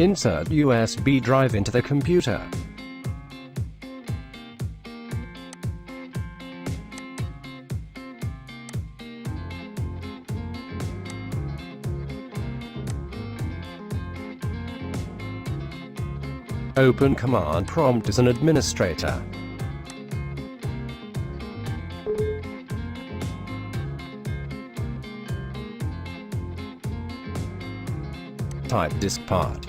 Insert USB drive into the computer. Open command prompt as an administrator. Type diskpart.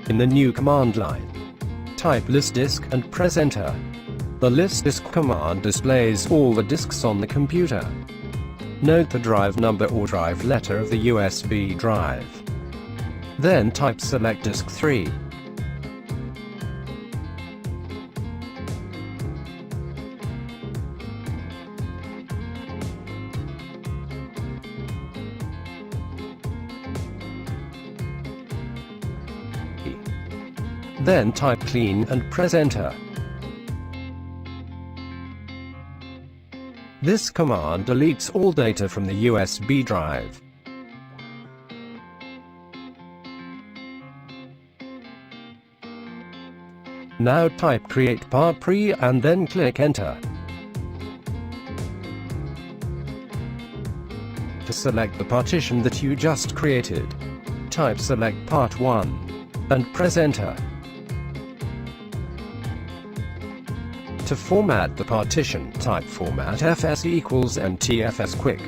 In the new command line, type listdisk and press enter. The listdisk command displays all the disks on the computer. Note the drive number or drive letter of the USB drive. Then type select disk 3. Then type clean and press enter. This command deletes all data from the USB drive. Now type create part pre and then click enter. To select the partition that you just created, type select part 1 and press enter. To format the partition, type format fs equals ntfs quick.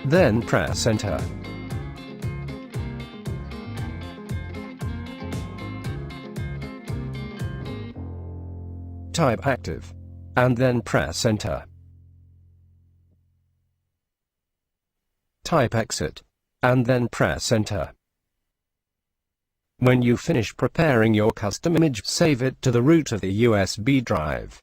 Then press enter. Type active, and then press enter. Type exit, and then press enter. When you finish preparing your custom image, save it to the root of the USB drive.